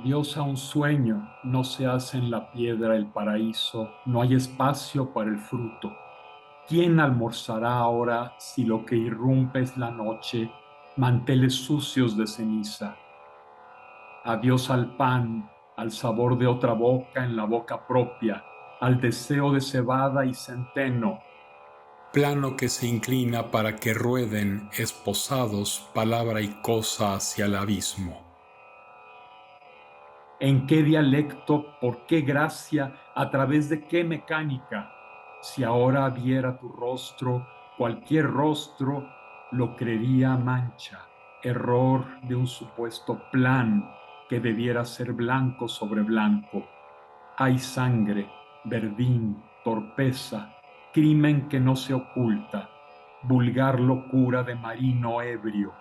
Adiós a un sueño, no se hace en la piedra el paraíso, no hay espacio para el fruto. ¿Quién almorzará ahora si lo que irrumpe es la noche, manteles sucios de ceniza? Adiós al pan, al sabor de otra boca en la boca propia, al deseo de cebada y centeno, Plano que se inclina para que rueden esposados palabra y cosa hacia el abismo. ¿en qué dialecto, por qué gracia, a través de qué mecánica? Si ahora viera tu rostro, cualquier rostro lo creería mancha, error de un supuesto plan que debiera ser blanco sobre blanco. Hay sangre, verdín, torpeza, crimen que no se oculta, vulgar locura de marino ebrio,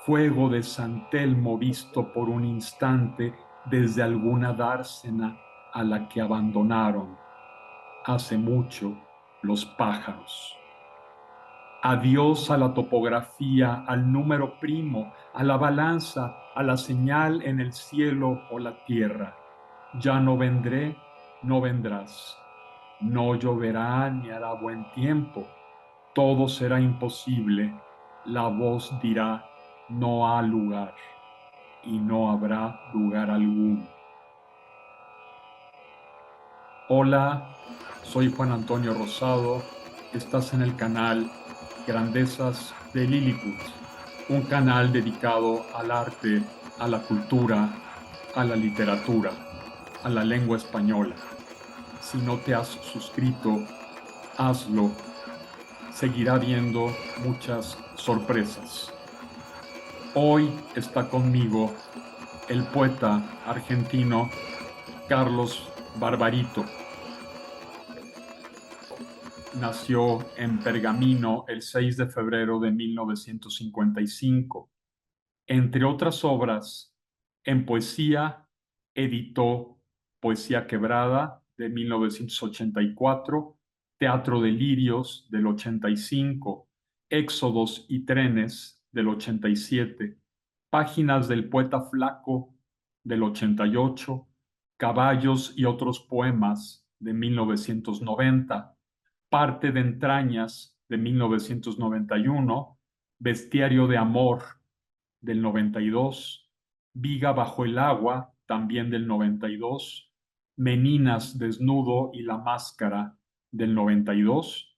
fuego de San Telmo visto por un instante desde alguna dársena a la que abandonaron hace mucho los pájaros. Adiós a la topografía, al número primo, a la balanza, a la señal en el cielo o la tierra. Ya no vendré, no vendrás. No lloverá ni hará buen tiempo. Todo será imposible. La voz dirá, no ha lugar, y no habrá lugar alguno. Hola, soy Juan Antonio Rosado. Estás en el canal Grandezas de Lilliput, un canal dedicado al arte, a la cultura, a la literatura, a la lengua española. Si no te has suscrito, hazlo. Seguirá habiendo muchas sorpresas. Hoy está conmigo el poeta argentino Carlos Barbarito. Nació en Pergamino el 6 de febrero de 1955. Entre otras obras, en poesía editó Poesía Quebrada de 1984, Teatro de Lirios del 85, Éxodos y Trenes del 87, Páginas del Poeta Flaco del 88, Caballos y otros poemas de 1990, Parte de Entrañas de 1991, Bestiario de Amor del 92, Viga bajo el agua, también del 92, Meninas desnudo y la máscara del 92,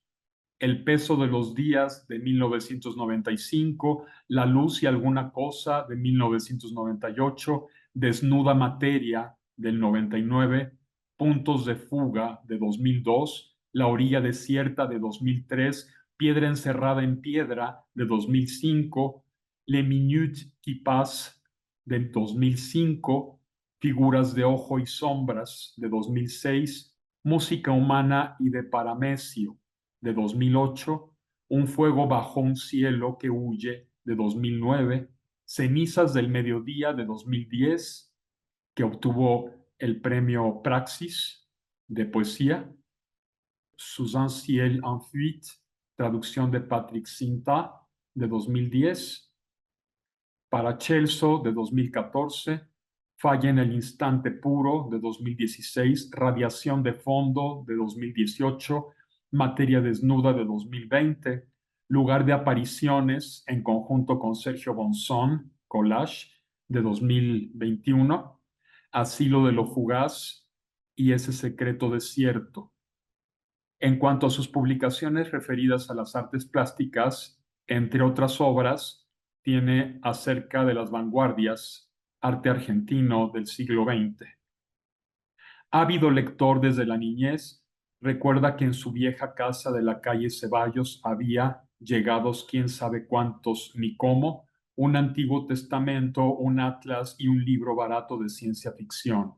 El peso de los días de 1995, La luz y alguna cosa de 1998, Desnuda materia del 99, Puntos de fuga de 2002, La orilla desierta de 2003, Piedra encerrada en piedra de 2005, Les Minutes qui Passent de 2005, Figuras de ojo y sombras de 2006, Música humana y de Paramesio de 2008, Un fuego bajo un cielo que huye de 2009, Cenizas del mediodía de 2010, que obtuvo el premio Praxis de poesía, Sous un ciel en fuite, traducción de Patrick Cinta de 2010, Paracelso de 2014, Falla en el instante puro de 2016, Radiación de fondo de 2018, Materia desnuda de 2020, Lugar de apariciones en conjunto con Sergio Bonzón, Collage de 2021, Asilo de lo fugaz y Ese secreto desierto. En cuanto a sus publicaciones referidas a las artes plásticas, entre otras obras, tiene Acerca de las vanguardias, arte argentino del siglo XX. Ávido lector desde la niñez, recuerda que en su vieja casa de la calle Ceballos había, llegados quién sabe cuántos ni cómo, un Antiguo Testamento, un atlas y un libro barato de ciencia ficción.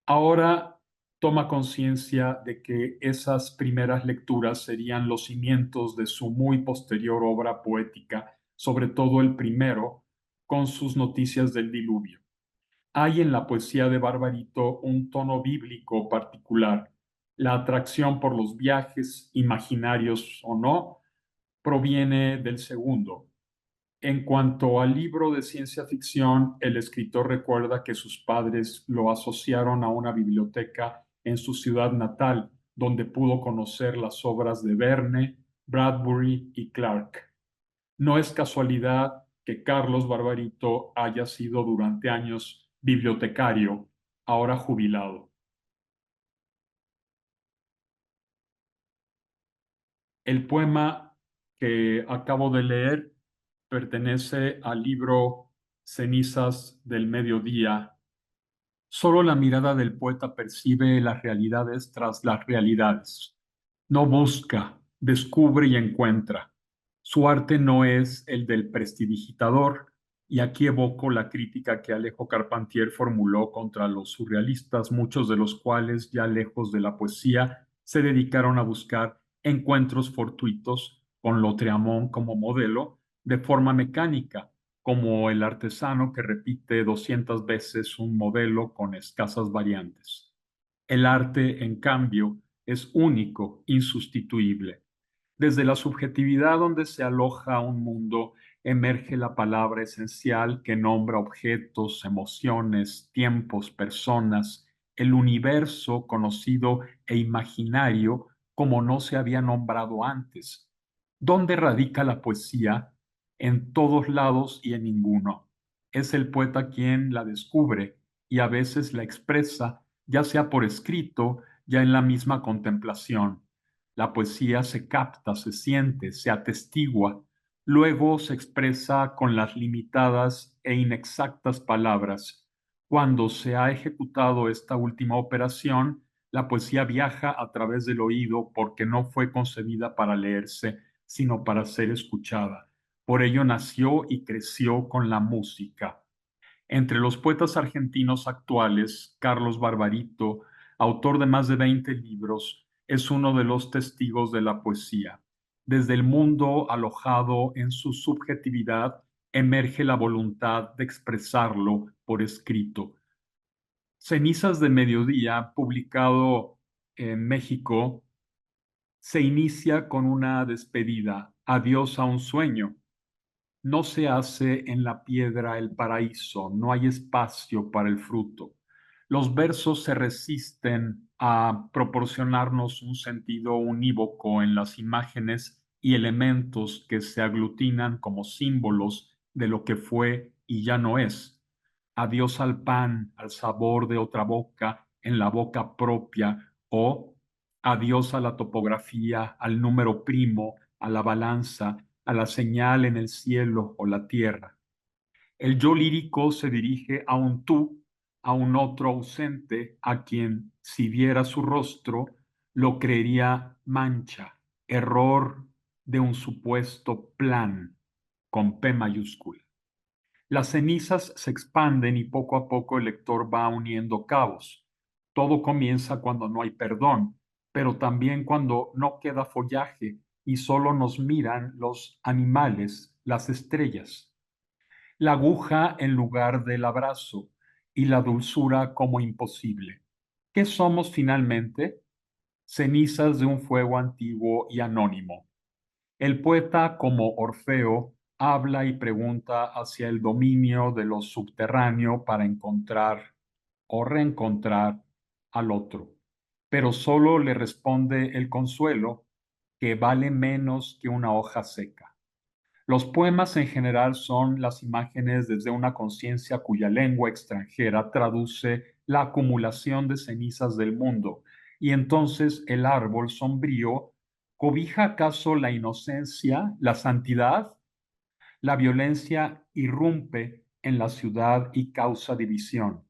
Ahora toma conciencia de que esas primeras lecturas serían los cimientos de su muy posterior obra poética, sobre todo el primero, con sus noticias del diluvio. Hay en la poesía de Barbarito un tono bíblico particular. La atracción por los viajes, imaginarios o no, proviene del segundo. En cuanto al libro de ciencia ficción, el escritor recuerda que sus padres lo asociaron a una biblioteca en su ciudad natal, donde pudo conocer las obras de Verne, Bradbury y Clarke. No es casualidad que Carlos Barbarito haya sido durante años bibliotecario, ahora jubilado. El poema que acabo de leer pertenece al libro Cenizas del Mediodía. Solo la mirada del poeta percibe las realidades tras las realidades. No busca, descubre y encuentra. Su arte no es el del prestidigitador, y aquí evoco la crítica que Alejo Carpentier formuló contra los surrealistas, muchos de los cuales, ya lejos de la poesía, se dedicaron a buscar encuentros fortuitos con Lautréamont como modelo, de forma mecánica, como el artesano que repite 200 veces un modelo con escasas variantes. El arte, en cambio, es único, insustituible. Desde la subjetividad donde se aloja un mundo, emerge la palabra esencial que nombra objetos, emociones, tiempos, personas, el universo conocido e imaginario como no se había nombrado antes. ¿Dónde radica la poesía? En todos lados y en ninguno. Es el poeta quien la descubre y a veces la expresa, ya sea por escrito, ya en la misma contemplación. La poesía se capta, se siente, se atestigua, luego se expresa con las limitadas e inexactas palabras. Cuando se ha ejecutado esta última operación, la poesía viaja a través del oído porque no fue concebida para leerse, sino para ser escuchada. Por ello nació y creció con la música. Entre los poetas argentinos actuales, Carlos Barbarito, autor de más de 20 libros, es uno de los testigos de la poesía. Desde el mundo alojado en su subjetividad, emerge la voluntad de expresarlo por escrito. Cenizas de Mediodía, publicado en México, se inicia con una despedida, adiós a un sueño. No se hace en la piedra el paraíso, no hay espacio para el fruto. Los versos se resisten a proporcionarnos un sentido unívoco en las imágenes y elementos que se aglutinan como símbolos de lo que fue y ya no es. Adiós al pan, al sabor de otra boca, en la boca propia, o adiós a la topografía, al número primo, a la balanza, a la señal en el cielo o la tierra. El yo lírico se dirige a un tú, a un otro ausente, a quien, si viera su rostro, lo creería mancha, error de un supuesto plan, con P mayúscula. Las cenizas se expanden y poco a poco el lector va uniendo cabos. Todo comienza cuando no hay perdón, pero también cuando no queda follaje y solo nos miran los animales, las estrellas. La aguja en lugar del abrazo y la dulzura como imposible. ¿Qué somos finalmente? Cenizas de un fuego antiguo y anónimo. El poeta, como Orfeo, habla y pregunta hacia el dominio de lo subterráneo para encontrar o reencontrar al otro, pero solo le responde el consuelo que vale menos que una hoja seca. Los poemas en general son las imágenes desde una conciencia cuya lengua extranjera traduce la acumulación de cenizas del mundo, y entonces el árbol sombrío cobija acaso la inocencia, la santidad. La violencia irrumpe en la ciudad y causa división.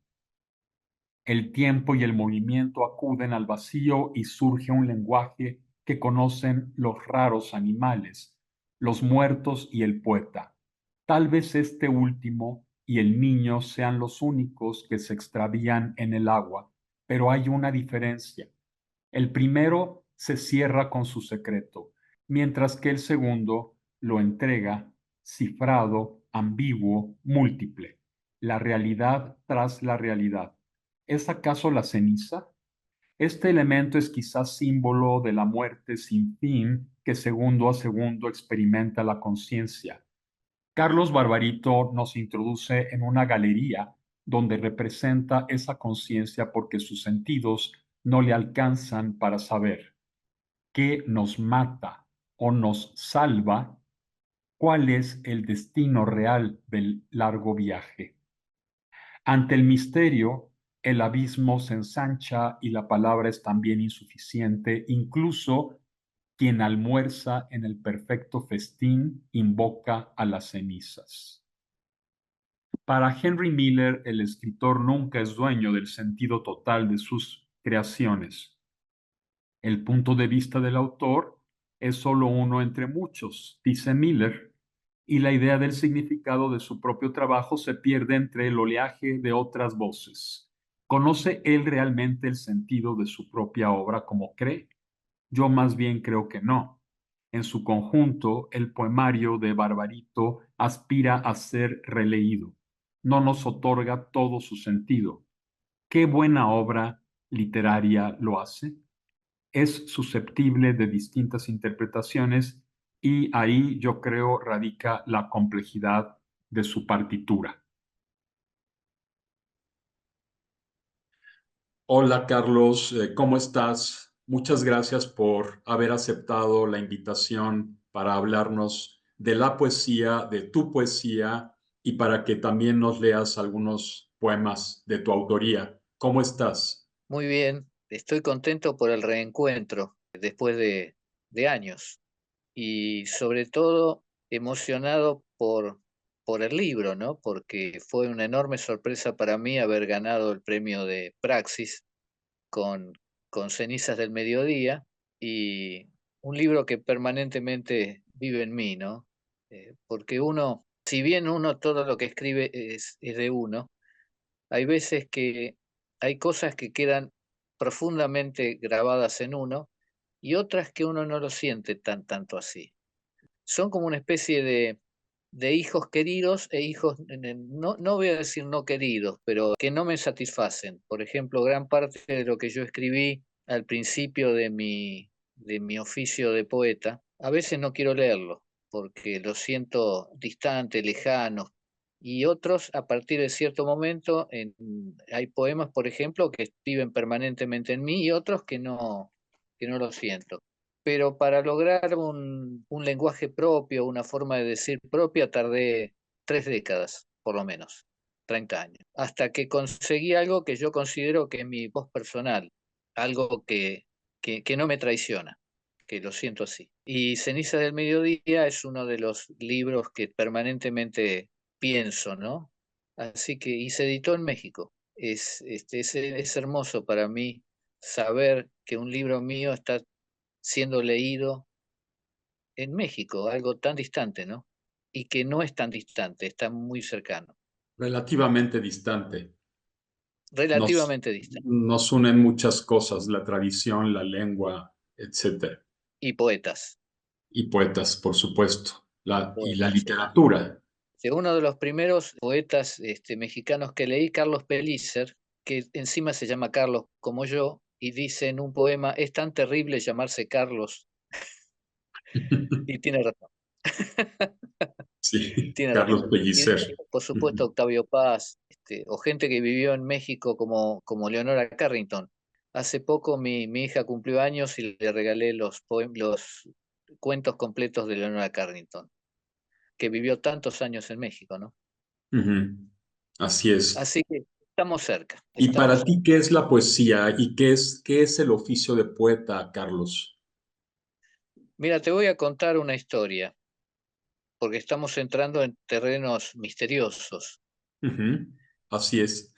El tiempo y el movimiento acuden al vacío y surge un lenguaje que conocen los raros animales, los muertos y el poeta. Tal vez este último y el niño sean los únicos que se extravían en el agua, pero hay una diferencia. El primero se cierra con su secreto, mientras que el segundo lo entrega cifrado, ambiguo, múltiple. La realidad tras la realidad. ¿Es acaso la ceniza? Este elemento es quizás símbolo de la muerte sin fin que segundo a segundo experimenta la conciencia. Carlos Barbarito nos introduce en una galería donde representa esa conciencia porque sus sentidos no le alcanzan para saber qué nos mata o nos salva, cuál es el destino real del largo viaje. Ante el misterio, el abismo se ensancha y la palabra es también insuficiente. Incluso quien almuerza en el perfecto festín invoca a las cenizas. Para Henry Miller, el escritor nunca es dueño del sentido total de sus creaciones. El punto de vista del autor es solo uno entre muchos, dice Miller, y la idea del significado de su propio trabajo se pierde entre el oleaje de otras voces. ¿Conoce él realmente el sentido de su propia obra como cree? Yo más bien creo que no. En su conjunto, el poemario de Barbarito aspira a ser releído. No nos otorga todo su sentido. ¿Qué buena obra literaria lo hace? Es susceptible de distintas interpretaciones y ahí yo creo radica la complejidad de su partitura. Hola Carlos, ¿cómo estás? Muchas gracias por haber aceptado la invitación para hablarnos de la poesía, de tu poesía y para que también nos leas algunos poemas de tu autoría. ¿Cómo estás? Muy bien, estoy contento por el reencuentro después de años y sobre todo emocionado por el libro, ¿no? Porque fue una enorme sorpresa para mí haber ganado el premio de Praxis con, con Cenizas del Mediodía y un libro que permanentemente vive en mí, ¿no? Porque uno, si bien uno todo lo que escribe es de uno, hay veces que hay cosas que quedan profundamente grabadas en uno y otras que uno no lo siente tanto así. Son como una especie de hijos queridos e hijos, no voy a decir no queridos, pero que no me satisfacen. Por ejemplo, gran parte de lo que yo escribí al principio de mi oficio de poeta, a veces no quiero leerlo porque lo siento distante, lejano, y otros a partir de cierto momento, hay poemas, por ejemplo, que viven permanentemente en mí y otros que no lo siento. Pero para lograr un lenguaje propio, una forma de decir propia, tardé 3 décadas, por lo menos, 30 años, hasta que conseguí algo que yo considero que es mi voz personal, algo que no me traiciona, que lo siento así. Y Ceniza del Mediodía es uno de los libros que permanentemente pienso, ¿no? Así que, y se editó en México. Es hermoso para mí saber que un libro mío está siendo leído en México, algo tan distante, ¿no? Y que no es tan distante, está muy cercano, Relativamente distante. Nos, relativamente distante. nos unen muchas cosas, la tradición, la lengua, etcétera. Y poetas, Y poetas, por supuesto, y la poetas. literatura. Uno de los primeros poetas mexicanos que leí, Carlos Pellicer, que encima se llama Carlos como yo, y dice en un poema, es tan terrible llamarse Carlos, y tiene razón, Sí, tiene Carlos razón. Y Pellicer. después, por supuesto, Octavio Paz, o gente que vivió en México como Leonora Carrington. Hace poco mi hija cumplió años y le regalé los cuentos completos de Leonora Carrington, que vivió tantos años en México, ¿no? Ujú. Así es. Así que estamos cerca, ¿Y estamos para cerca. ti qué es la poesía y qué es el oficio de poeta, Carlos? Mira, te voy a contar una historia, porque estamos entrando en terrenos misteriosos. Ujú. Así es.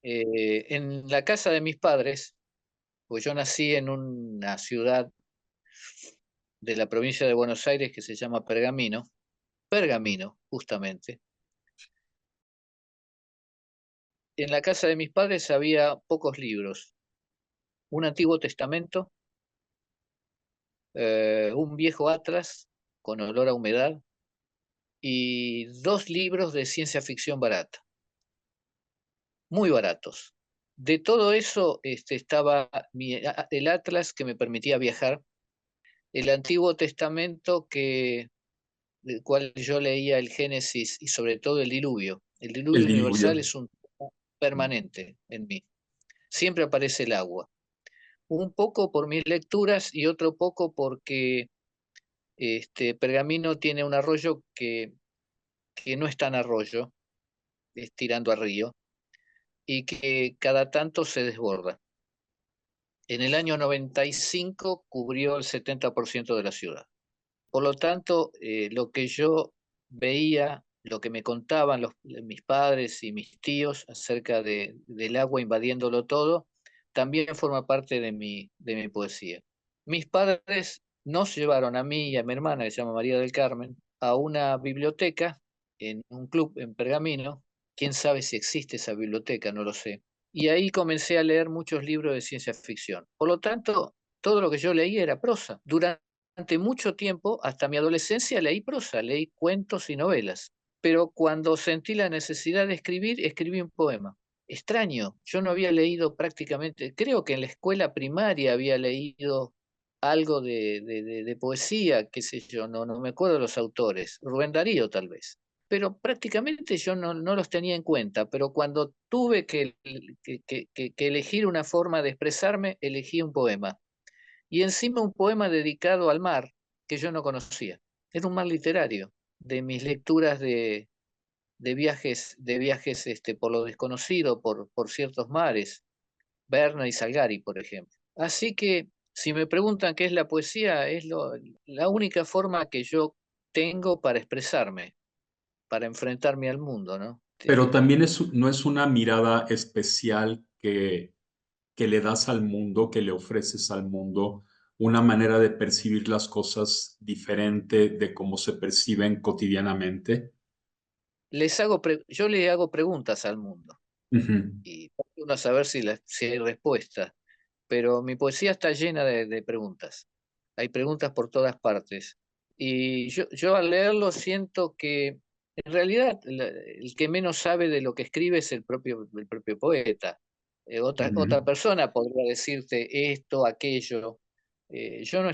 En la casa de mis padres, pues yo nací en una ciudad de la provincia de Buenos Aires que se llama Pergamino, justamente. En la casa de mis padres había pocos libros, un Antiguo Testamento, un viejo atlas con olor a humedad y 2 libros de ciencia ficción barata, muy baratos. De todo eso estaba el atlas que me permitía viajar, el Antiguo Testamento que del cual yo leía el Génesis y sobre todo el Diluvio. El El Diluvio universal diluvio. es un tema permanente en mí. Siempre aparece el agua. Un poco por mis lecturas y otro poco porque Pergamino tiene un arroyo que no es tan arroyo, es tirando a río, y que cada tanto se desborda. En el año 95 cubrió el 70% de la ciudad. Por lo tanto, lo que yo veía, lo que me contaban mis padres y mis tíos acerca del agua invadiéndolo todo, también forma parte de mi poesía. Mis padres nos llevaron a mí y a mi hermana, que se llama María del Carmen, a una biblioteca en un club en Pergamino. Quién sabe si existe esa biblioteca, no lo sé. Y ahí comencé a leer muchos libros de ciencia ficción. Por lo tanto, todo lo que yo leía era prosa. Durante mucho tiempo, hasta mi adolescencia, leí prosa, leí cuentos y novelas. Pero cuando sentí la necesidad de escribir, escribí un poema. Extraño, yo no había leído prácticamente, creo que en la escuela primaria había leído algo de poesía, qué sé yo, no me acuerdo de los autores, Rubén Darío tal vez, pero prácticamente yo no los tenía en cuenta, pero cuando tuve que elegir una forma de expresarme, elegí un poema. Y encima un poema dedicado al mar que yo no conocía. Era un mar literario, de mis lecturas de viajes por lo desconocido, por ciertos mares, Verne y Salgari, por ejemplo. Así que si me preguntan qué es la poesía, es la única forma que yo tengo para expresarme, para enfrentarme al mundo, ¿no? Pero también no es una mirada especial que le das al mundo, que le ofreces al mundo, una manera de percibir las cosas diferente de cómo se perciben cotidianamente. Yo le hago preguntas al mundo Ujú, y uno a saber si hay respuesta, pero mi poesía está llena de preguntas. Hay preguntas por todas partes. Y yo al leerlo siento que en realidad el que menos sabe de lo que escribe es el propio poeta. Otra ujú. persona podría decirte esto, aquello. Yo no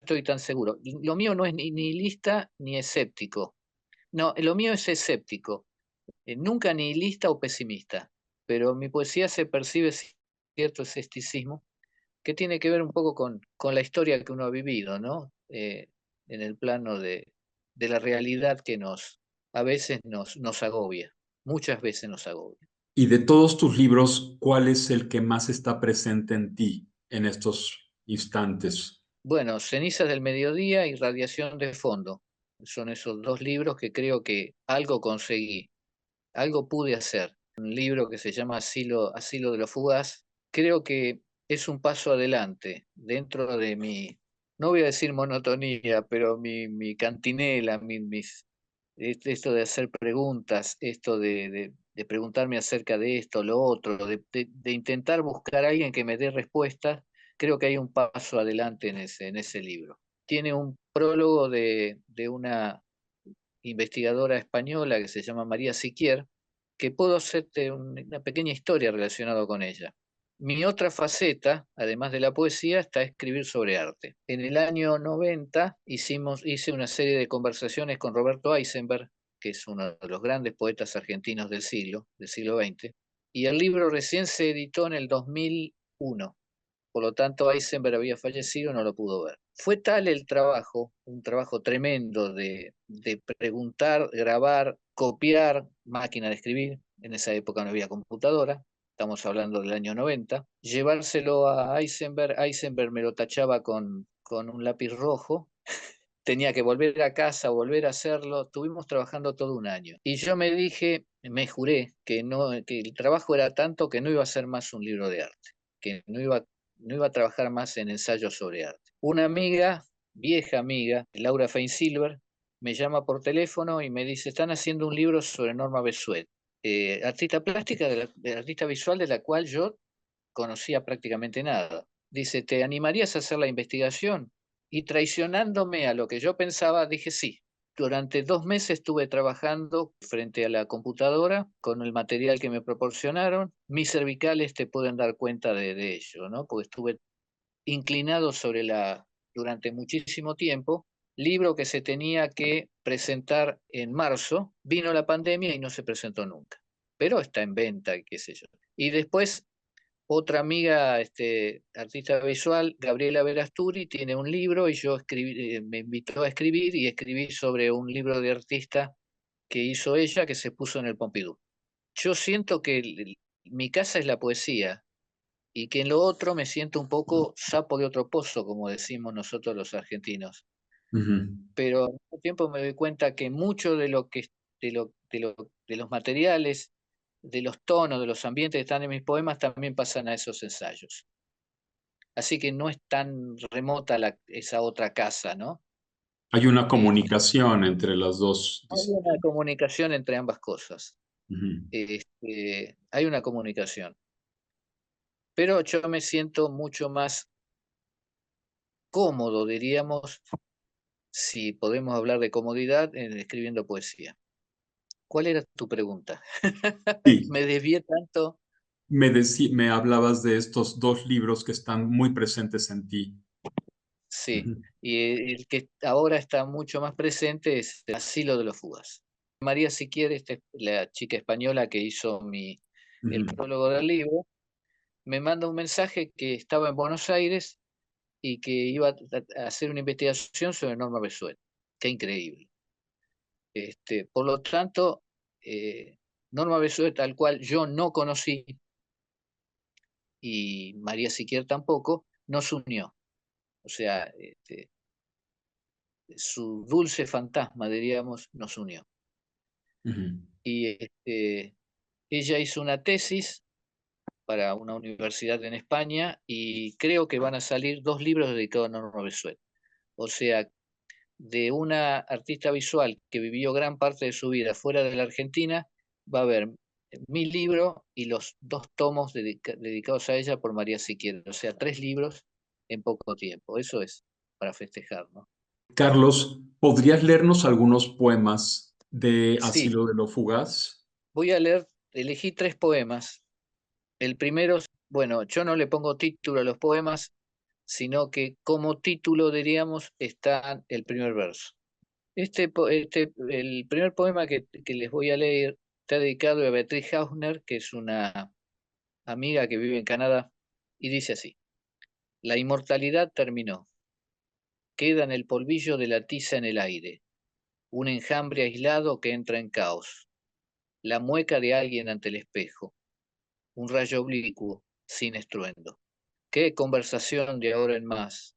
estoy tan seguro. Lo mío no es ni nihilista ni escéptico. No, lo mío es escéptico. Nunca nihilista o pesimista. Pero mi poesía se percibe cierto escepticismo que tiene que ver un poco con la historia que uno ha vivido, ¿no? En el plano de la realidad que a veces nos agobia, muchas veces nos agobia. Y de todos tus libros, ¿cuál es el que más está presente en ti en estos instantes? Bueno, Cenizas del Mediodía y Radiación de Fondo son esos dos libros que creo que algo conseguí, algo pude hacer. Un libro que se llama Asilo de lo Fugaz, creo que es un paso adelante dentro de no voy a decir monotonía, pero mi cantinela, esto de hacer preguntas, esto de preguntarme acerca de esto, lo otro, de intentar buscar a alguien que me dé respuestas, creo que hay un paso adelante en ese libro. Tiene un prólogo de una investigadora española que se llama María Siquier, que puedo hacerte una pequeña historia relacionada con ella. Mi otra faceta, además de la poesía, está escribir sobre arte. En el año 90 hice una serie de conversaciones con Roberto Eisenberg, que es uno de los grandes poetas argentinos del siglo XX, y el libro recién se editó en el 2001. Por lo tanto, Eisenberg había fallecido y no lo pudo ver. Fue tal el trabajo, un trabajo tremendo de preguntar, grabar, copiar, máquina de escribir, en esa época no había computadora, estamos hablando del año 90, llevárselo a Eisenberg. Eisenberg me lo tachaba con un lápiz rojo, tenía que volver a casa, volver a hacerlo, estuvimos trabajando todo un año. Y yo me juré que el trabajo era tanto que no iba a ser más un libro de arte, que no iba a trabajar más en ensayos sobre arte. Una amiga, vieja amiga, Laura Feinsilver, me llama por teléfono y me dice, están haciendo un libro sobre Norma Bessuet, artista plástica, artista visual de la cual yo conocía prácticamente nada. Dice, ¿te animarías a hacer la investigación? Y traicionándome a lo que yo pensaba, dije sí. Durante 2 meses estuve trabajando frente a la computadora con el material que me proporcionaron. Mis cervicales te pueden dar cuenta de ello, ¿no? Porque estuve inclinado durante muchísimo tiempo libro que se tenía que presentar en marzo, vino la pandemia y no se presentó nunca, pero está en venta, qué sé yo. Y después otra amiga, artista visual, Gabriela Verasturi, tiene un libro y yo me invitó a escribir y escribí sobre un libro de artista que hizo ella que se puso en el Pompidou. Yo siento que mi casa es la poesía y que en lo otro me siento un poco sapo de otro pozo, como decimos nosotros los argentinos. Ujú. Pero al mismo tiempo me doy cuenta que mucho de los materiales, de los tonos, de los ambientes que están en mis poemas también pasan a esos ensayos. Así que no es tan remota esa otra casa, ¿no? Hay una Este, comunicación entre las dos hay una disciplinas. comunicación entre ambas cosas. Ujú. Hay una comunicación. Pero yo me siento mucho más cómodo, diríamos, si podemos hablar de comodidad, en escribiendo poesía. ¿Cuál era tu pregunta? Sí, Me desvié tanto. me hablabas de estos dos libros que están muy presentes en ti. Sí, Ujú. y el que ahora está mucho más presente es El asilo de los fugaz. María Siquier, la chica española que hizo el Ujú. prólogo del libro, me manda un mensaje que estaba en Buenos Aires y que iba a hacer una investigación sobre Norma Bessuet. Qué increíble. Por lo tanto, Norma Bessuet, tal cual yo no conocí, y María Siquier tampoco, nos unió. O sea, su dulce fantasma, diríamos, nos unió. Ujú. Y ella hizo una tesis para una universidad en España y creo que van a salir 2 libros dedicados a Norma Bessuet. O sea, de una artista visual que vivió gran parte de su vida fuera de la Argentina, va a haber mi libro y los 2 tomos dedicados a ella por María Siquiera. O sea, 3 libros en poco tiempo. Eso es para festejar, ¿no? Carlos, ¿podrías leernos algunos poemas de Sí, Asilo de lo Fugaz? voy a leer, elegí 3 poemas. El primero, bueno, yo no le pongo título a los poemas, sino que como título, diríamos, está el primer verso. El primer poema que les voy a leer está dedicado a Beatriz Hausner, que es una amiga que vive en Canadá, y dice así: La inmortalidad terminó. Queda en el polvillo de la tiza en el aire, un enjambre aislado que entra en caos, la mueca de alguien ante el espejo, un rayo oblicuo, sin estruendo. Qué conversación de ahora en más,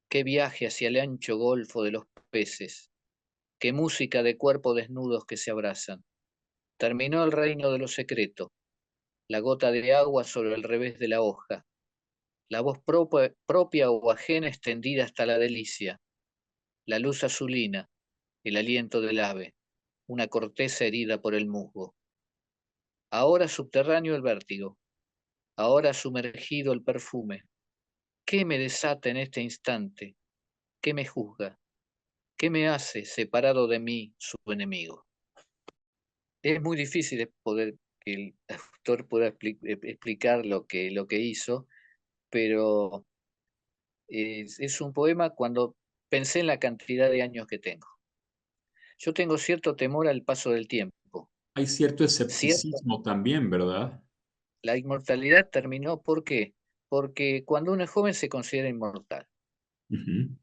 qué viaje hacia el ancho golfo de los peces, qué música de cuerpos desnudos que se abrazan. Terminó el reino de lo secreto, la gota de agua sobre el revés de la hoja, la voz propia o ajena extendida hasta la delicia, la luz azulina, el aliento del ave, una corteza herida por el musgo. Ahora subterráneo el vértigo, ahora sumergido el perfume. ¿Qué me desata en este instante? ¿Qué me juzga? ¿Qué me hace separado de mí su enemigo? Es muy difícil poder que el autor pueda explicar lo que hizo, pero es un poema cuando pensé en la cantidad de años que tengo. Yo tengo cierto temor al paso del tiempo. Hay cierto Cierto, escepticismo también, ¿verdad? la inmortalidad terminó, ¿por qué? Porque cuando uno es joven se considera inmortal. Ujú.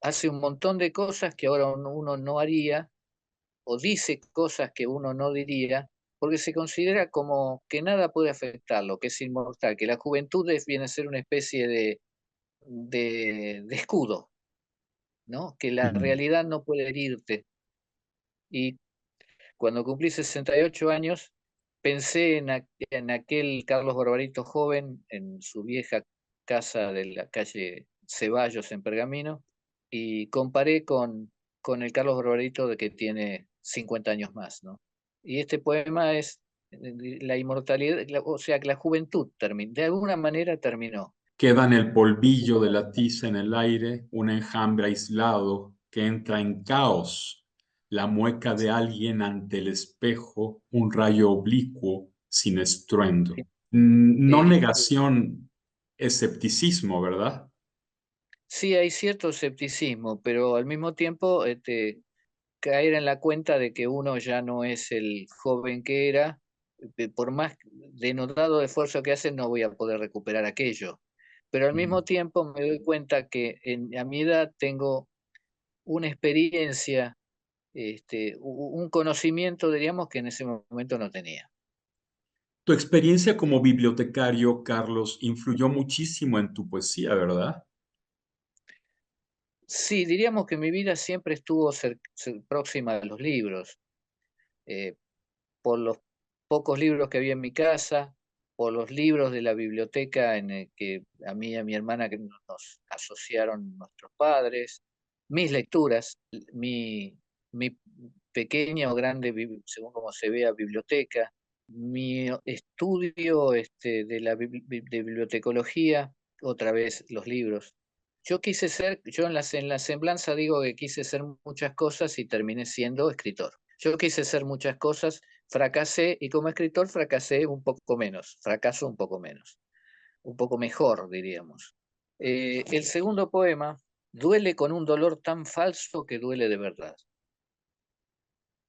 Hace un montón de cosas que ahora uno no haría, o dice cosas que uno no diría, porque se considera como que nada puede afectarlo, que es inmortal, que la juventud viene a ser una especie de escudo, ¿no? Que la Ujú. realidad no puede herirte. Y cuando cumplí 68 años, pensé en aquel Carlos Barbarito joven en su vieja casa de la calle Ceballos en Pergamino y comparé con el Carlos Barbarito de que tiene 50 años más, ¿no? Y este poema es la inmortalidad, o sea, que la juventud de alguna manera terminó. Queda en el polvillo de la tiza en el aire un enjambre aislado que entra en caos, la mueca de alguien ante el espejo, un rayo oblicuo sin estruendo. Sí. No Eh, negación, escepticismo, ¿verdad? Sí, hay cierto escepticismo, pero al mismo tiempo caer en la cuenta de que uno ya no es el joven que era, por más denotado esfuerzo que hace, no voy a poder recuperar aquello. Pero al mismo tiempo me doy cuenta que a mi edad tengo una experiencia, un conocimiento, diríamos, que en ese momento no tenía. Tu experiencia como bibliotecario, Carlos, influyó muchísimo en tu poesía, ¿verdad? Sí, diríamos que mi vida siempre estuvo próxima a los libros, eh, por los pocos libros que había en mi casa, por los libros de la biblioteca en el que a mí y a mi hermana que nos asociaron nuestros padres, mis lecturas, mi pequeña o grande, según como se vea, biblioteca, mi estudio de de bibliotecología, otra vez los libros. Yo quise ser, yo en la semblanza digo que quise ser muchas cosas y terminé siendo escritor. Yo quise ser muchas cosas, fracasé y como escritor fracasé un poco menos, fracaso un poco menos, un poco mejor, diríamos. El segundo poema duele con un dolor tan falso que duele de verdad.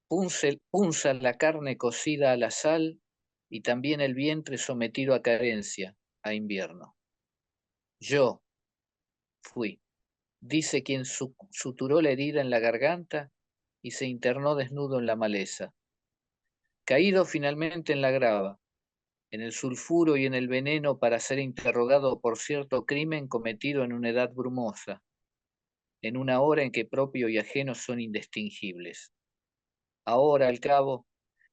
Punza la carne cocida a la sal y también el vientre sometido a carencia, a invierno. Yo fui, dice quien suturó la herida en la garganta y se internó desnudo en la maleza. Caído finalmente en la grava, en el sulfuro y en el veneno para ser interrogado por cierto crimen cometido en una edad brumosa, en una hora en que propio y ajeno son indistingibles. Ahora, al cabo,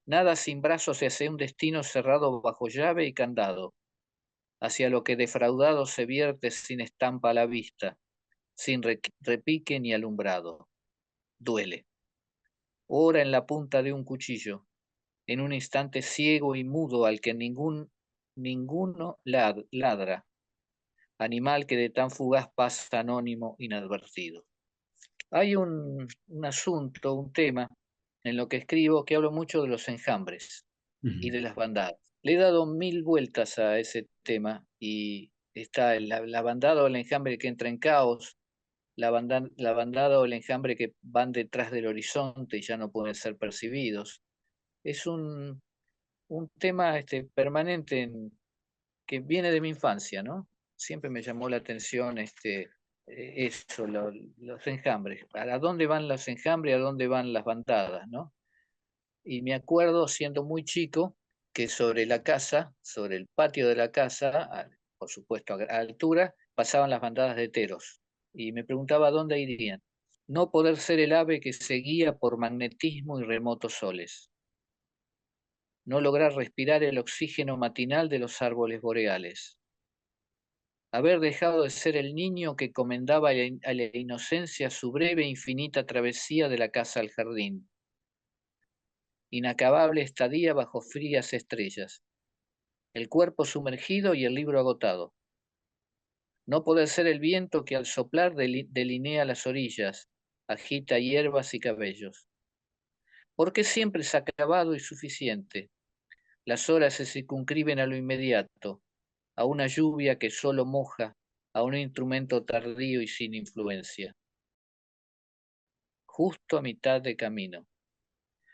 nada sin brazos se hace un destino cerrado bajo llave y candado, hacia lo que defraudado se vierte sin estampa a la vista, sin repique ni alumbrado. Duele. Ora en la punta de un cuchillo, en un instante ciego y mudo al que ninguno ladra, animal que de tan fugaz pasa anónimo inadvertido. Hay un asunto, un tema en lo que escribo que hablo mucho de los enjambres y de las bandadas. Le he dado 1000 vueltas a ese tema y está la bandada o el enjambre que entra en caos, la bandada o el enjambre que van detrás del horizonte y ya no pueden ser percibidos. Es un tema permanente que viene de mi infancia, ¿no? Siempre me llamó la atención eso, los enjambres. ¿A dónde van los enjambres? ¿A dónde van las bandadas, no? Y me acuerdo, siendo muy chico, que sobre la casa, sobre el patio de la casa, por supuesto a altura, pasaban las bandadas de teros. Y me preguntaba dónde irían. No poder ser el ave que seguía por magnetismo y remotos soles. No lograr respirar el oxígeno matinal de los árboles boreales. Haber dejado de ser el niño que comendaba a la inocencia su breve e infinita travesía de la casa al jardín. Inacabable estadía bajo frías estrellas. El cuerpo sumergido y el libro agotado. No poder ser el viento que al soplar delinea las orillas, agita hierbas y cabellos. Porque siempre es acabado y suficiente. Las horas se circunscriben a lo inmediato, a una lluvia que solo moja, a un instrumento tardío y sin influencia. Justo a mitad de camino.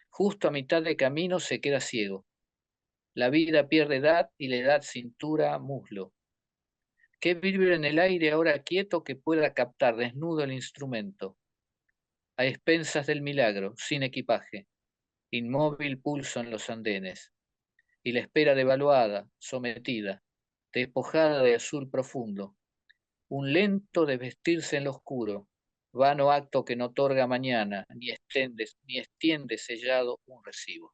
Justo a mitad de camino se queda ciego. La vida pierde edad y la edad cintura, muslo. ¿Qué vibra en el aire ahora quieto que pueda captar desnudo el instrumento? A expensas del milagro, sin equipaje, inmóvil pulso en los andenes. Y la espera devaluada, sometida, despojada de azul profundo. Un lento desvestirse en lo oscuro, vano acto que no otorga mañana, ni extiende sellado un recibo.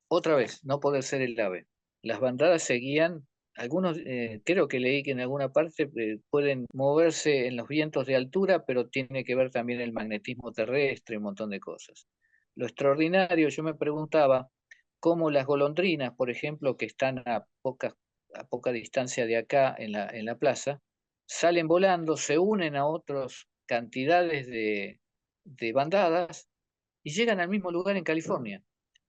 Otra vez, no poder ser el ave. Las bandadas seguían, algunos, creo que leí que en alguna parte pueden moverse en los vientos de altura, pero tiene que ver también el magnetismo terrestre, un montón de cosas. Lo extraordinario, yo me preguntaba cómo las golondrinas, por ejemplo, que están a poca distancia de acá en la plaza, salen volando, se unen a otras cantidades de bandadas y llegan al mismo lugar en California.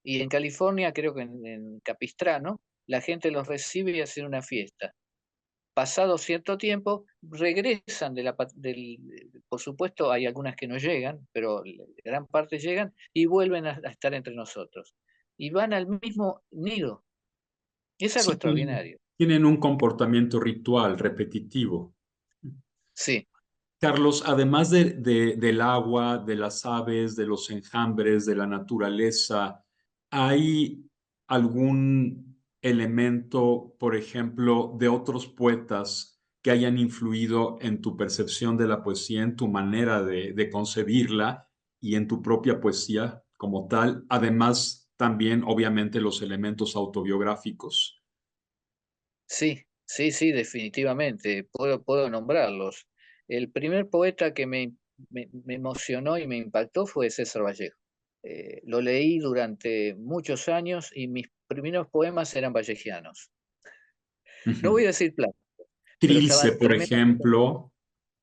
Y en California, creo que en Capistrano, la gente los recibe y hace una fiesta. pasado cierto tiempo, regresan por supuesto hay algunas que no llegan, pero gran parte llegan y vuelven a estar entre nosotros. Y van al mismo nido. Es algo Sí, extraordinario. tienen un comportamiento ritual repetitivo. Sí, Carlos, además del agua, de las aves, de los enjambres, de la naturaleza, ¿hay algún elemento, por ejemplo, de otros poetas que hayan influido en tu percepción de la poesía, en tu manera de concebirla y en tu propia poesía como tal? Además, también, obviamente, los elementos autobiográficos. sí, sí, sí, definitivamente. Puedo nombrarlos. El primer poeta que me emocionó y me impactó fue César Vallejo. Lo leí durante muchos años y mis primeros poemas eran vallejianos. No voy Ujú. a decir plata, pero Trilce, estaban por tremendamente. ejemplo.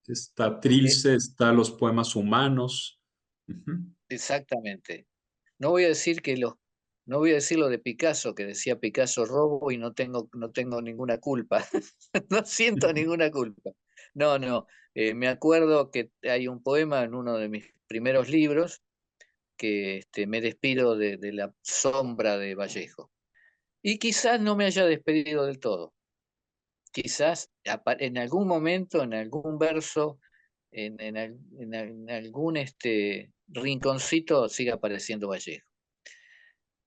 Está eh, Trilce, está los poemas humanos. Ujú. exactamente. No voy a decir no voy a decir lo de Picasso, que decía Picasso robo y no tengo ninguna culpa. No siento ninguna culpa. No, no. Me acuerdo que hay un poema en uno de mis primeros libros que me despido de la sombra de Vallejo. Y quizás no me haya despedido del todo. Quizás en algún momento, en algún verso, en algún rinconcito siga apareciendo Vallejo.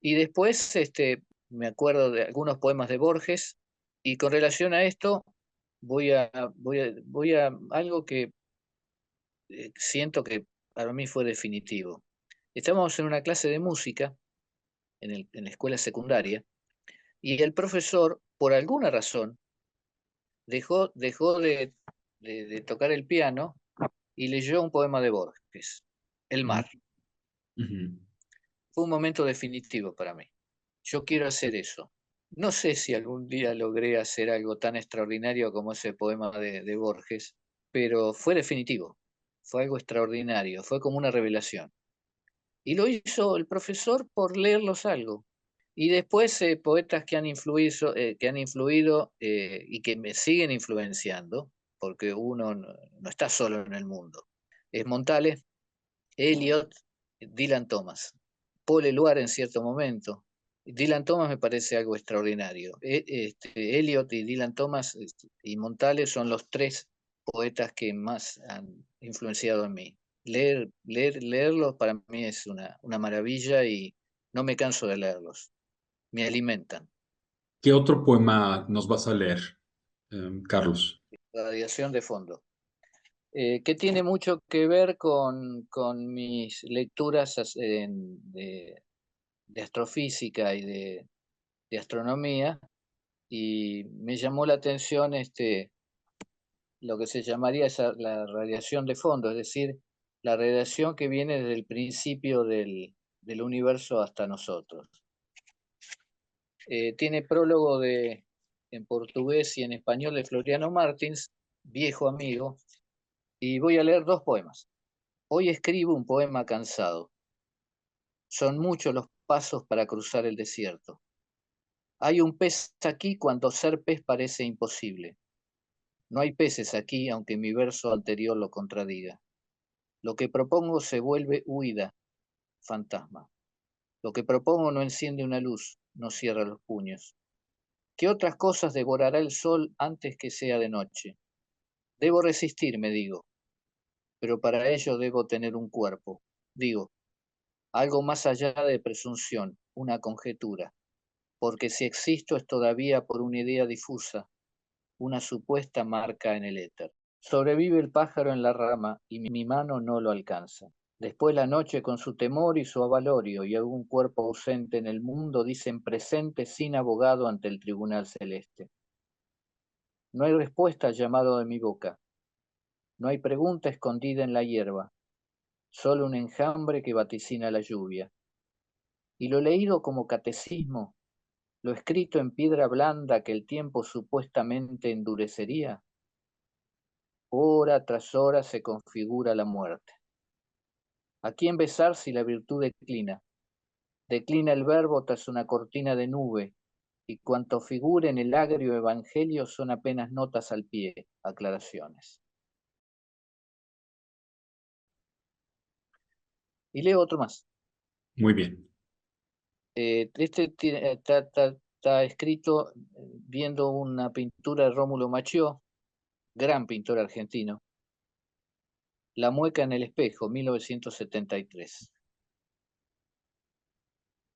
Y después me acuerdo de algunos poemas de Borges, y con relación a esto voy a algo que siento que para mí fue definitivo. Estábamos en una clase de música en la escuela secundaria, y el profesor, por alguna razón, dejó de tocar el piano y leyó un poema de Borges, El mar. Ujú. Fue un momento definitivo para mí. Yo quiero hacer eso. No sé si algún día logré hacer algo tan extraordinario como ese poema de Borges, pero fue definitivo. Fue algo extraordinario, fue como una revelación. Y lo hizo el profesor por leerlos algo. Y después poetas que han influido y que me siguen influenciando, porque uno no está solo en el mundo. Es Montale, Eliot, Dylan Thomas, Paul Eluard en cierto momento. Dylan Thomas me parece algo extraordinario. Eliot y Dylan Thomas y Montale son los tres poetas que más han influenciado en mí. Leerlos para mí es una maravilla y no me canso de leerlos. Me alimentan. ¿Qué otro poema nos vas a leer, Carlos? Radiación de fondo. Que tiene mucho que ver con mis lecturas de astrofísica y de astronomía, y me llamó la atención lo que se llamaría la radiación de fondo, es decir, la radiación que viene desde el principio del universo hasta nosotros. Tiene prólogo en portugués y en español de Floriano Martins, viejo amigo, y voy a leer dos poemas. Hoy escribo un poema cansado. Son muchos los pasos para cruzar el desierto. Hay un pez aquí cuando ser pez parece imposible. No hay peces aquí, aunque mi verso anterior lo contradiga. Lo que propongo se vuelve huida, fantasma. Lo que propongo no enciende una luz, no cierra los puños. ¿Qué otras cosas devorará el sol antes que sea de noche? Debo resistir, me digo, pero para ello debo tener un cuerpo. Digo, algo más allá de presunción, una conjetura, porque si existo es todavía por una idea difusa, una supuesta marca en el éter. Sobrevive el pájaro en la rama y mi mano no lo alcanza. Después la noche con su temor y su avalorio y algún cuerpo ausente en el mundo dicen presente sin abogado ante el tribunal celeste. No hay respuesta al llamado de mi boca, no hay pregunta escondida en la hierba, solo un enjambre que vaticina la lluvia. Y lo leído como catecismo, lo escrito en piedra blanda que el tiempo supuestamente endurecería, hora tras hora se configura la muerte. ¿A quién besar si la virtud declina? Declina el verbo tras una cortina de nube, y cuanto figure en el agrio evangelio son apenas notas al pie, aclaraciones. Y leo otro más. Muy bien. Este está escrito viendo una pintura de Rómulo Machío, gran pintor argentino. La mueca en el espejo, 1973.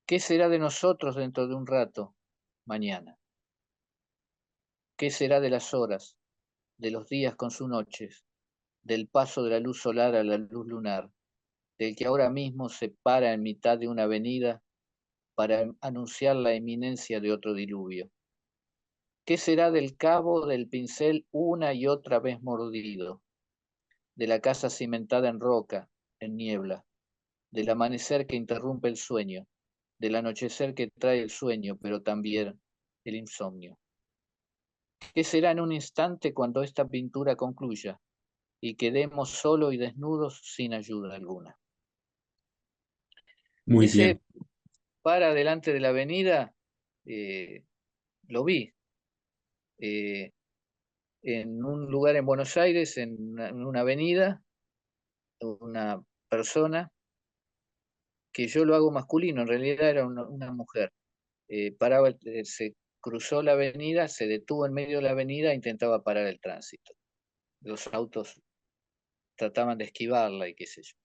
¿Qué será de nosotros dentro de un rato, mañana? ¿Qué será de las horas, de los días con sus noches, del paso de la luz solar a la luz lunar, del que ahora mismo se para en mitad de una avenida para anunciar la inminencia de otro diluvio? ¿Qué será del cabo del pincel una y otra vez mordido, de la casa cimentada en roca, en niebla, del amanecer que interrumpe el sueño, del anochecer que trae el sueño, pero también el insomnio? ¿Qué será en un instante cuando esta pintura concluya y quedemos solos y desnudos sin ayuda alguna? Muy bien. Ese para delante de la avenida, lo vi en un lugar en Buenos Aires, en una avenida, una persona que yo lo hago masculino, en realidad era una mujer. Paraba, se cruzó la avenida, se detuvo en medio de la avenida e intentaba parar el tránsito. Los autos trataban de esquivarla y qué sé yo.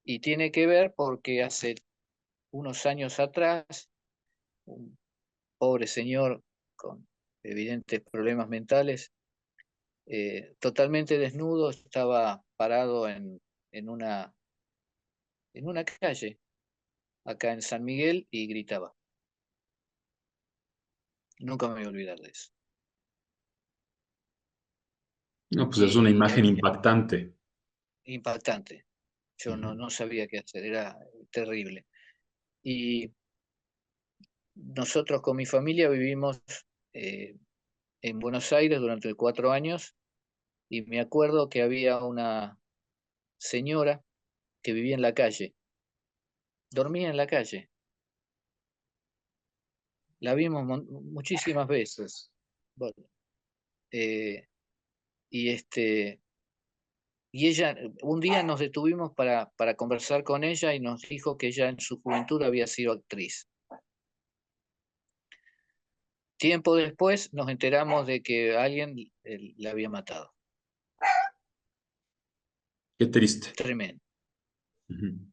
Y tiene que ver porque hace unos años atrás, un pobre señor con evidentes problemas mentales, totalmente desnudo, estaba parado en una calle, acá en San Miguel, y gritaba. Nunca me voy a olvidar de eso. No, pues es una Y imagen impactante. impactante. Yo no sabía qué hacer, era terrible. Y nosotros con mi familia vivimos eh, en Buenos Aires durante 4 años, y me acuerdo que había una señora que vivía en la calle, dormía en la calle. La vimos muchísimas veces. Bueno, eh, y y ella, un día nos detuvimos para conversar con ella y nos dijo que ella en su juventud había sido actriz. Tiempo después nos enteramos de que alguien la había matado. Qué triste. Tremendo. Ujú.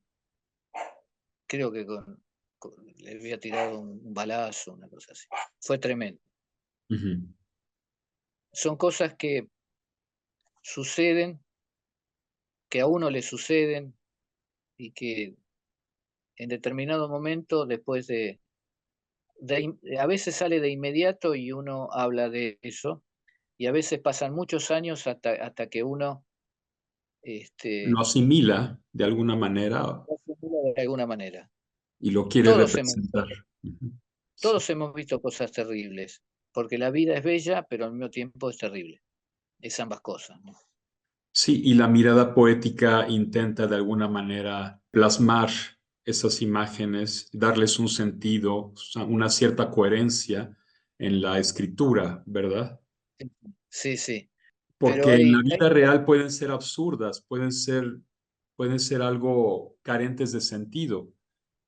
Creo que le había tirado un balazo, una cosa así. Fue tremendo. Ujú. Son cosas que suceden, que a uno le suceden y que en determinado momento, después a veces sale de inmediato y uno habla de eso, y a veces pasan muchos años hasta que uno Lo asimila de alguna manera lo asimila de alguna manera. y lo quiere Todos hemos, representar. Ujú. Sí. todos hemos visto cosas terribles, porque la vida es bella, pero al mismo tiempo es terrible. Es ambas cosas, ¿no? Sí, y la mirada poética intenta de alguna manera plasmar esas imágenes, darles un sentido, o sea, una cierta coherencia en la escritura, ¿verdad? Sí, sí. Pero Porque en la vida real pueden ser absurdas, pueden ser algo carentes de sentido,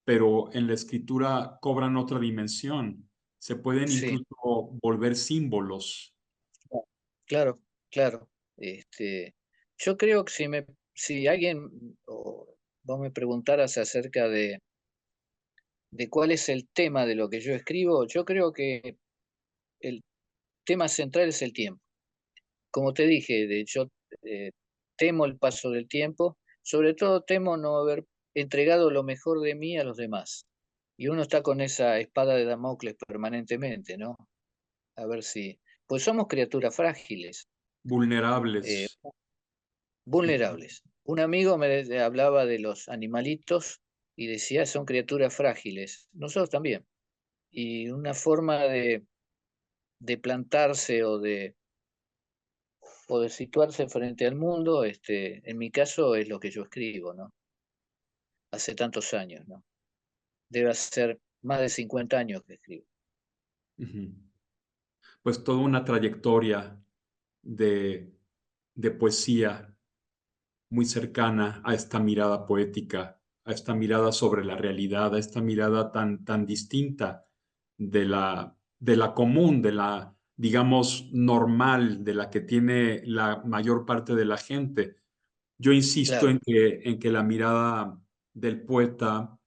pero en la escritura cobran otra dimensión. Se pueden sí, incluso volver símbolos. claro, claro. Yo creo que si alguien o vos me preguntaras acerca de cuál es el tema de lo que yo escribo, yo creo que el tema central es el tiempo. Como te dije, yo eh, temo el paso del tiempo, sobre todo temo no haber entregado lo mejor de mí a los demás. Y uno está con esa espada de Damocles permanentemente, ¿no? A ver si... Pues somos criaturas frágiles, eh, Vulnerables. vulnerables. Un amigo hablaba de los animalitos y decía, son criaturas frágiles. Nosotros también. Y una forma de plantarse o de situarse frente al mundo, en mi caso es lo que yo escribo, ¿no? Hace tantos años, ¿no? Debe ser más de 50 años que escribo. Ujú. Pues toda una trayectoria de, de poesía muy cercana a esta mirada poética, a esta mirada sobre la realidad, a esta mirada tan distinta de la común, de la, digamos, normal, de la que tiene la mayor parte de la gente. Yo insisto Claro, en que la mirada del poeta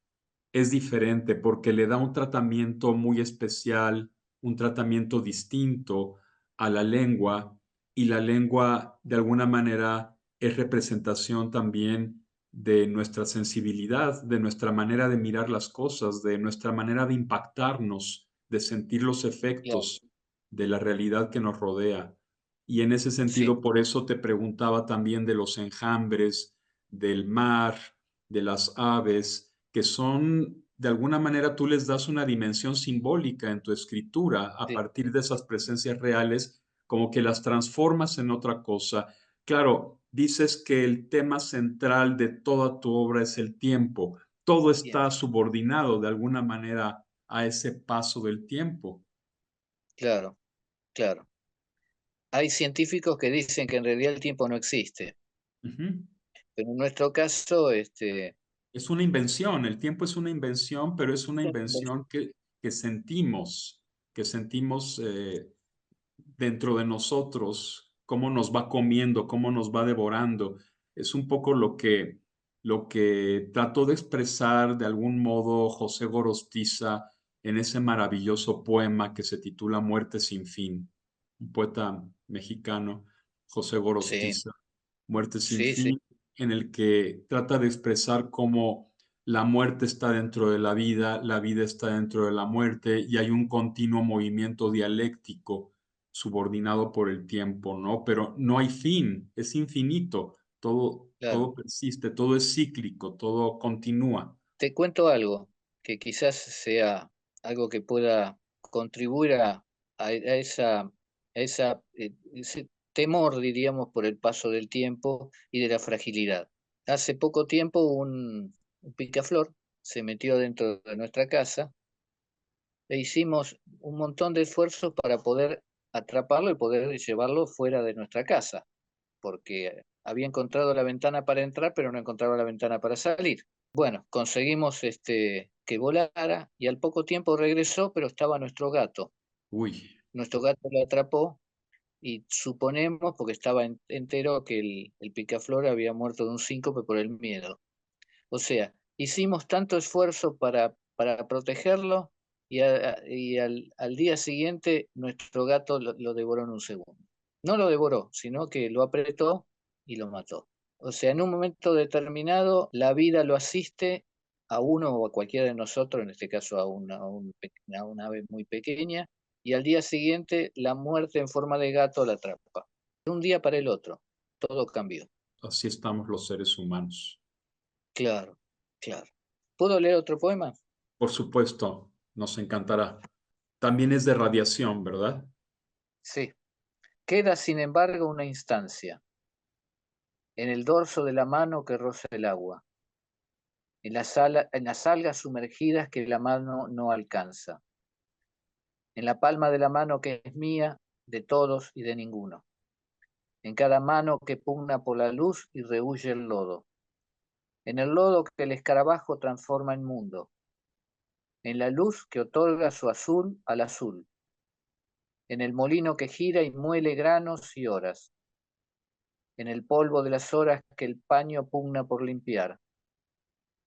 es diferente porque le da un tratamiento muy especial, un tratamiento distinto a la lengua, y la lengua de alguna manera es representación también de nuestra sensibilidad, de nuestra manera de mirar las cosas, de nuestra manera de impactarnos, de sentir los claro, efectos de la realidad que nos rodea. Y en ese sí, sentido, por eso te preguntaba también de los enjambres, del mar, de las aves, que son, de alguna manera, tú les das una dimensión simbólica en tu escritura a sí, partir de esas presencias reales, como que las transformas en otra cosa. Claro, dices que el tema central de toda tu obra es el tiempo. Todo bien, está subordinado de alguna manera a ese paso del tiempo. claro, claro. Hay científicos que dicen que en realidad el tiempo no existe, Ujú. pero en nuestro caso, Es una invención, el tiempo es una invención, pero es una invención que que sentimos dentro de nosotros, cómo nos va comiendo, cómo nos va devorando. Es un poco lo que trató de expresar de algún modo José Gorostiza en ese maravilloso poema que se titula Muerte sin fin, un poeta mexicano, José sí, Gorostiza, Muerte sin sí, sí, fin, en el que trata de expresar cómo la muerte está dentro de la vida está dentro de la muerte, y hay un continuo movimiento dialéctico subordinado por el tiempo, ¿no? Pero no hay fin, es infinito, claro. todo persiste, todo es cíclico, todo continúa. Te cuento algo que quizás sea algo que pueda contribuir a ese temor, diríamos, por el paso del tiempo y de la fragilidad. Hace poco tiempo un picaflor se metió dentro de nuestra casa e hicimos un montón de esfuerzos para poder atraparlo y poder llevarlo fuera de nuestra casa, porque había encontrado la ventana para entrar, pero no encontraba la ventana para salir. Bueno, conseguimos que volara y al poco tiempo regresó, pero estaba nuestro gato. Uy, Nuestro gato lo atrapó y suponemos, porque estaba entero, que el picaflor había muerto de un síncope por el miedo. O sea, hicimos tanto esfuerzo para protegerlo y al día siguiente nuestro gato lo devoró en un segundo. No lo devoró, sino que lo apretó y lo mató. O sea, en un momento determinado, la vida lo asiste a uno o a cualquiera de nosotros, en este caso a una ave muy pequeña, y al día siguiente la muerte en forma de gato la atrapa. De un día para el otro, todo cambió. así estamos los seres humanos. Claro, claro. ¿Puedo leer otro poema? Por supuesto, nos encantará. También es de radiación, ¿verdad? Sí. Queda, sin embargo, una instancia en el dorso de la mano que roza el agua, en las algas sumergidas que la mano no alcanza, en la palma de la mano que es mía, de todos y de ninguno, en cada mano que pugna por la luz y rehuye el lodo, en el lodo que el escarabajo transforma en mundo, en la luz que otorga su azul al azul, en el molino que gira y muele granos y horas, en el polvo de las horas que el paño pugna por limpiar,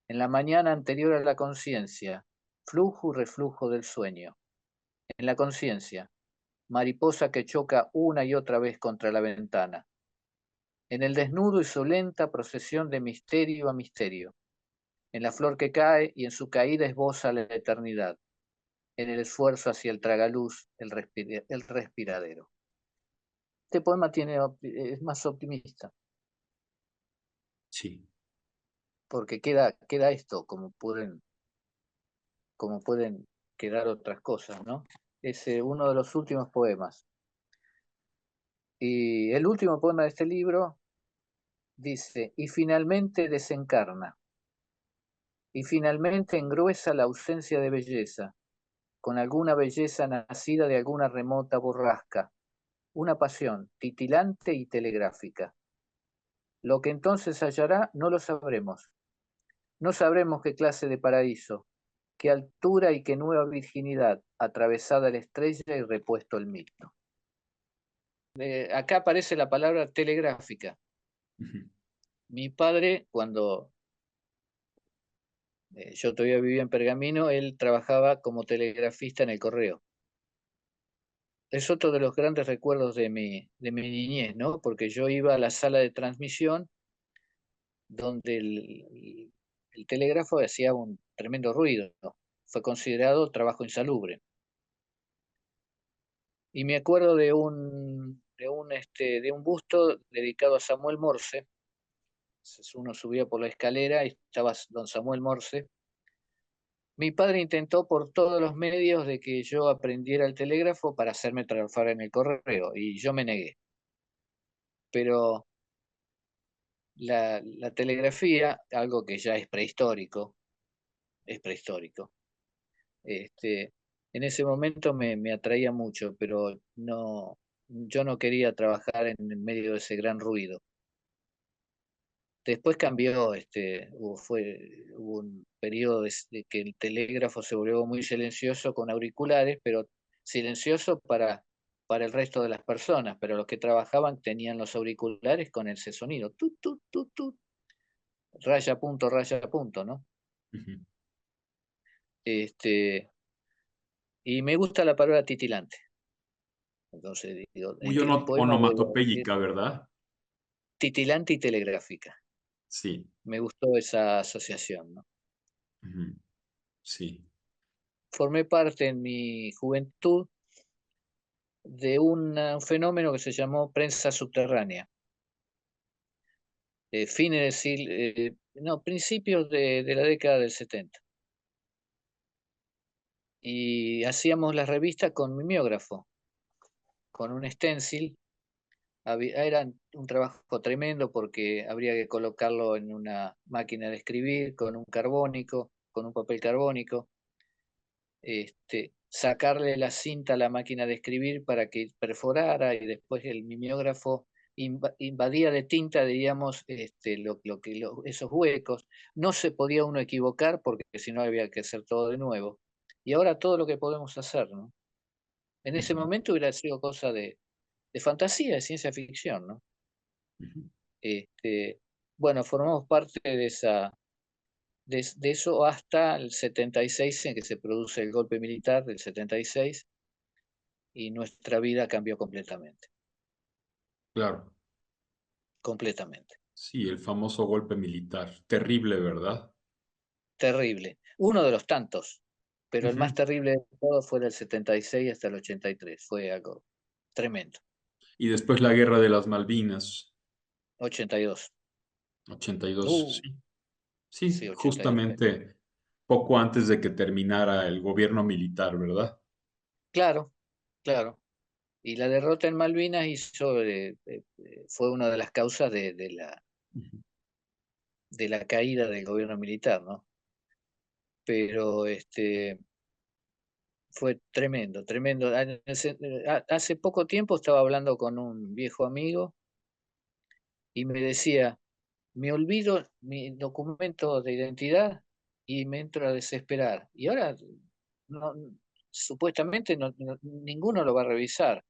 en la mañana anterior a la conciencia, flujo y reflujo del sueño, en la conciencia, mariposa que choca una y otra vez contra la ventana, en el desnudo y su lenta procesión de misterio a misterio, en la flor que cae y en su caída esboza la eternidad, en el esfuerzo hacia el tragaluz, el respiradero. Este poema es más optimista, Sí. porque queda esto, como pueden quedar otras cosas, ¿no? Es uno de los últimos poemas. Y el último poema de este libro dice, y finalmente desencarna, y finalmente engruesa la ausencia de belleza, con alguna belleza nacida de alguna remota borrasca, una pasión titilante y telegráfica. Lo que entonces hallará no lo sabremos. No sabremos qué clase de paraíso, qué altura y qué nueva virginidad, atravesada la estrella y repuesto el mito. Acá aparece la palabra telegráfica. Mi padre, cuando yo todavía vivía en Pergamino, él trabajaba como telegrafista en el correo. Es otro de los grandes recuerdos de mi niñez, ¿no? Porque yo iba a la sala de transmisión donde el telégrafo hacía un tremendo ruido, ¿no? Fue considerado trabajo insalubre. Y me acuerdo de un busto dedicado a Samuel Morse. Entonces uno subía por la escalera y estaba don Samuel Morse. Mi padre intentó por todos los medios de que yo aprendiera el telégrafo para hacerme trabajar en el correo, y yo me negué. Pero la telegrafía, algo que ya es prehistórico, en ese momento me atraía mucho, pero no, yo no quería trabajar en medio de ese gran ruido. Después cambió, hubo un periodo de que el telégrafo se volvió muy silencioso con auriculares, pero silencioso para el resto de las personas, pero los que trabajaban tenían los auriculares con ese sonido, tut, tut, tut, tut, raya punto, ¿no? Y me gusta la palabra titilante. Entonces digo, Muy en el poema voy a decir onomatopéyica, ¿verdad? titilante y telegráfica. Sí. Me gustó esa asociación, ¿no? Sí. Formé parte en mi juventud de un fenómeno que se llamó prensa subterránea. Principios de la década del 70. Y hacíamos la revista con mimeógrafo, con un stencil. Era un trabajo tremendo porque habría que colocarlo en una máquina de escribir con un papel carbónico, sacarle la cinta a la máquina de escribir para que perforara, y después el mimeógrafo invadía de tinta, diríamos, esos huecos. No se podía uno equivocar porque si no había que hacer todo de nuevo. Y ahora todo lo que podemos hacer, ¿no? En ese momento hubiera sido cosa de fantasía, de ciencia ficción, ¿no? Bueno, formamos parte de eso hasta el 76, en que se produce el golpe militar del 76, y nuestra vida cambió completamente. Claro. Completamente. Sí, el famoso golpe militar. Terrible, ¿verdad? Terrible. Uno de los tantos, pero el más terrible de todos fue del 76 hasta el 83. Fue algo tremendo. Y después la guerra de las Malvinas. 82. 82, sí. Sí, Sí, 82. justamente poco antes de que terminara el gobierno militar, ¿verdad? Claro, claro. Y la derrota en Malvinas fue una de las causas de la caída del gobierno militar, ¿no? Pero fue tremendo, tremendo. Hace poco tiempo estaba hablando con un viejo amigo y me decía, me olvido mi documento de identidad y me entro a desesperar. Y ahora no, supuestamente ninguno lo va a revisar,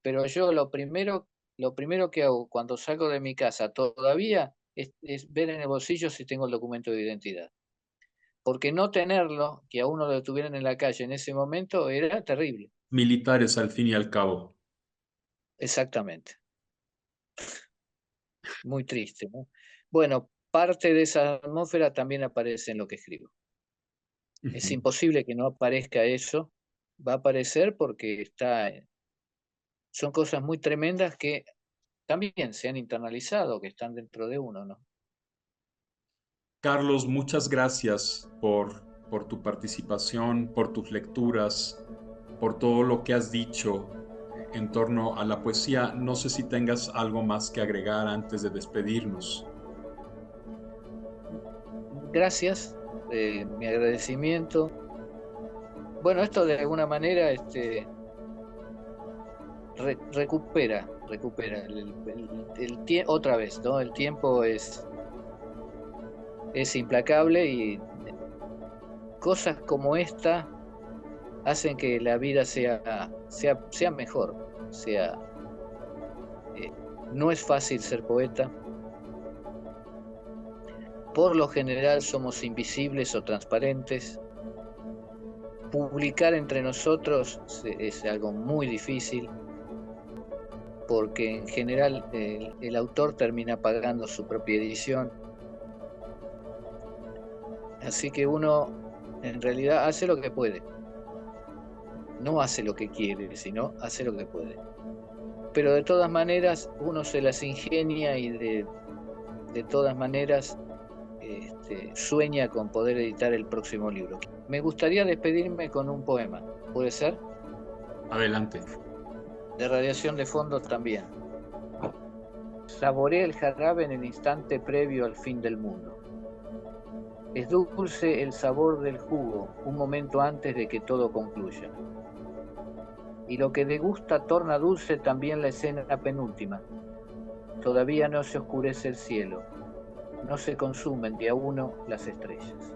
pero yo lo primero que hago cuando salgo de mi casa todavía es ver en el bolsillo si tengo el documento de identidad. Porque no tenerlo, que a uno lo detuvieran en la calle en ese momento, era terrible. Militares al fin y al cabo. Exactamente. Muy triste, ¿no? Bueno, parte de esa atmósfera también aparece en lo que escribo. Es imposible que no aparezca eso. Va a aparecer porque son cosas muy tremendas que también se han internalizado, que están dentro de uno, ¿no? Carlos, muchas gracias por tu participación, por tus lecturas, por todo lo que has dicho en torno a la poesía. No sé si tengas algo más que agregar antes de despedirnos. Gracias, mi agradecimiento. Bueno, Bueno, esto de alguna manera recupera otra vez, ¿no? El tiempo es implacable y cosas como esta hacen que la vida sea mejor. No es fácil ser poeta. Por lo general somos invisibles o transparentes. Publicar entre nosotros es algo muy difícil, porque en general el autor termina pagando su propia edición. Así que uno en realidad hace lo que puede. No hace lo que quiere, sino hace lo que puede. Pero de todas maneras uno se las ingenia y de todas maneras sueña con poder editar el próximo libro. Me gustaría despedirme con un poema. ¿Puede ser? Adelante. De Radiación de Fondo también. Saboreé el jarabe en el instante previo al fin del mundo. Es dulce el sabor del jugo, un momento antes de que todo concluya. Y lo que degusta torna dulce también la escena penúltima. Todavía no se oscurece el cielo, no se consumen de a uno las estrellas.